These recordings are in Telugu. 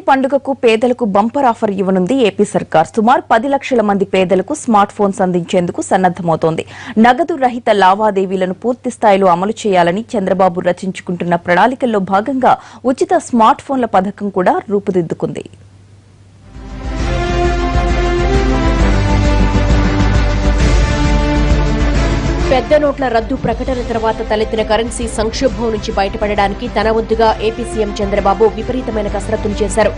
సంక్రాంతి పండుగకు పేదలకు బంపర్ ఆఫర్ ఇవ్వనుంది ఏపీ సర్కార్. సుమారు 10 లక్షల మంది పేదలకు స్మార్ట్ ఫోన్స్ అందించేందుకు సన్నద్దమవుతోంది. నగదు రహిత లావాదేవీలను పూర్తి స్థాయిలో అమలు చేయాలని చంద్రబాబు రచించుకుంటున్న ప్రణాళికల్లో భాగంగా ఉచిత స్మార్ట్ ఫోన్ల పథకం కూడా రూపుదిద్దుకుంది. పెద్ద నోట్ల రద్దు ప్రకటన తర్వాత తలెత్తిన కరెన్సీ సంక్షోభం నుంచి బయటపడడానికి తన వంతుగా ఏపీ సీఎం చంద్రబాబు విపరీతమైన కసరత్తులు చేశారు.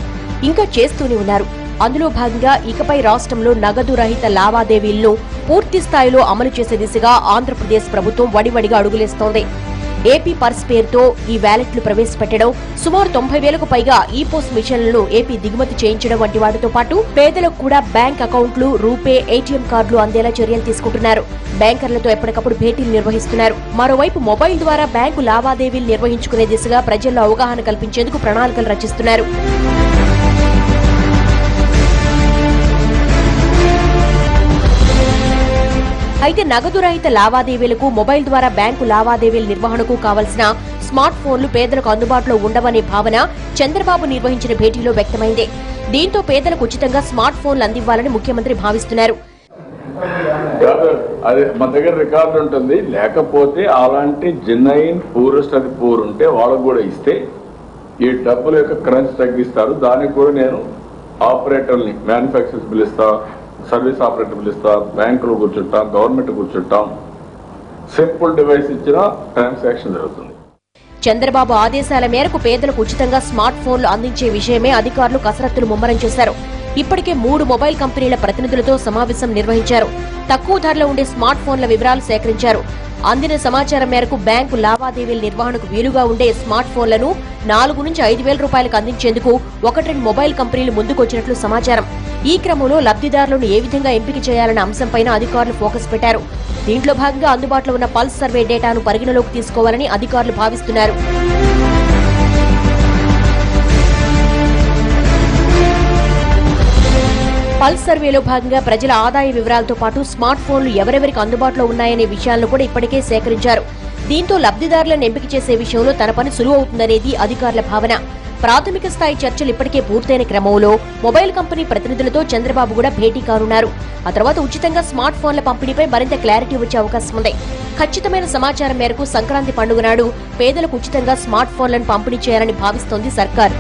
ఇంకా చేస్తూనే ఉన్నారు. అందులో భాగంగా ఇకపై రాష్ట్రంలో నగదు రహిత లావాదేవీలను పూర్తి స్థాయిలో అమలు చేసే దిశగా ఆంధ్రప్రదేశ్ ప్రభుత్వం వడివడిగా అడుగులేస్తోంది. ఏపీ పర్స్ పేరుతో ఈ వ్యాలెట్లు ప్రవేశపెట్టడం, సుమారు 90,000కు పైగా ఈ పోస్ట్ మిషన్లను ఏపీ దిగుమతి చేయించడం వంటి వాటితో పాటు పేదలకు కూడా బ్యాంక్ అకౌంట్లు, రూపే, ఏటీఎం కార్డులు అందేలా చర్యలు తీసుకుంటున్నారు. బ్యాంకర్లతో ఎప్పటికప్పుడు భేటీలు నిర్వహిస్తున్నారు. మరోవైపు మొబైల్ ద్వారా బ్యాంకు లావాదేవీలు నిర్వహించుకునే దిశగా ప్రజల్లో అవగాహన కల్పించేందుకు ప్రణాళికలు రచిస్తున్నారు. అయితే నగదు రహిత లావాదేవీలకు, మొబైల్ ద్వారా బ్యాంకు లావాదేవీల నిర్వహణకు కావలసిన స్మార్ట్ ఫోన్లు పేదలకు అందుబాటులో ఉండవనే భావన చంద్రబాబు నిర్వహించిన భేటీలో వ్యక్తమైంది. దీంతో పేదలకు ఉచితంగా స్మార్ట్ ఫోన్లు అందివ్వాలని ముఖ్యమంత్రి భావిస్తున్నారు. మన దగ్గర రికార్డు ఉంటుంది, లేకపోతే అలాంటి జెన్యున్ పూరెస్ట్ అది పూర్ ఉంటే వాళ్ళకు కూడా ఇస్తే ఈ డబ్బుల యొక్క క్రంచ్ తగ్గిస్తారు. దానికి కూడా నేను ఆపరేటర్ని, మ్యానుఫ్యాక్చరర్స్ పిలుస్తా, సర్వీస్ ఆపరేటర్ పిలుస్తా, బ్యాంకులో కూర్చుంటాం, గవర్నమెంట్ కూర్చుంటాం. సింపుల్ డివైస్ ఇచ్చిన ట్రాన్సాక్షన్ జరుగుతుంది. చంద్రబాబు ఆదేశాల మేరకు పేదలకు ఉచితంగా స్మార్ట్ ఫోన్లు అందించే విషయమే అధికారులు కసరత్తులు ముమ్మరం చేశారు. ఇప్పటికే 3 మొబైల్ కంపెనీల ప్రతినిధులతో సమావేశం నిర్వహించారు. తక్కువ ధరలో ఉండే స్మార్ట్ ఫోన్ల వివరాలు సేకరించారు. అందిన సమాచారం మేరకు బ్యాంకు లావాదేవీల నిర్వహణకు వీలుగా ఉండే స్మార్ట్ ఫోన్లను 4 నుంచి 5,000 రూపాయలకు అందించేందుకు 1-2 మొబైల్ కంపెనీలు ముందుకొచ్చినట్లు సమాచారం. ఈ క్రమంలో లబ్ధిదారులను ఏ విధంగా ఎంపిక చేయాలన్న అంశంపైన అధికారులు ఫోకస్ పెట్టారు. దీంట్లో భాగంగా అందుబాటులో ఉన్న పల్స్ సర్వే డేటాను పరిగణలోకి తీసుకోవాలని అధికారులు భావిస్తున్నారు. పల్స్ సర్వేలో భాగంగా ప్రజల ఆదాయ వివరాలతో పాటు స్మార్ట్ ఫోన్లు ఎవరెవరికి అందుబాటులో ఉన్నాయనే విషయాలను కూడా ఇప్పటికే సేకరించారు. దీంతో లబ్ధిదారులను ఎంపిక చేసే విషయంలో తన పని సులువవుతుందనేది అధికారుల భావన. ప్రాథమిక స్థాయి చర్చలు ఇప్పటికే పూర్తయిన క్రమంలో మొబైల్ కంపెనీ ప్రతినిధులతో చంద్రబాబు కూడా భేటీ కానున్నారు. ఆ తర్వాత ఉచితంగా స్మార్ట్ ఫోన్ల పంపిణీపై మరింత క్లారిటీ వచ్చే అవకాశం ఉంది. ఖచ్చితమైన సమాచారం మేరకు సంక్రాంతి పండుగ నాడు పేదలకు ఉచితంగా స్మార్ట్ ఫోన్లను పంపిణీ చేయాలని భావిస్తోంది సర్కార్.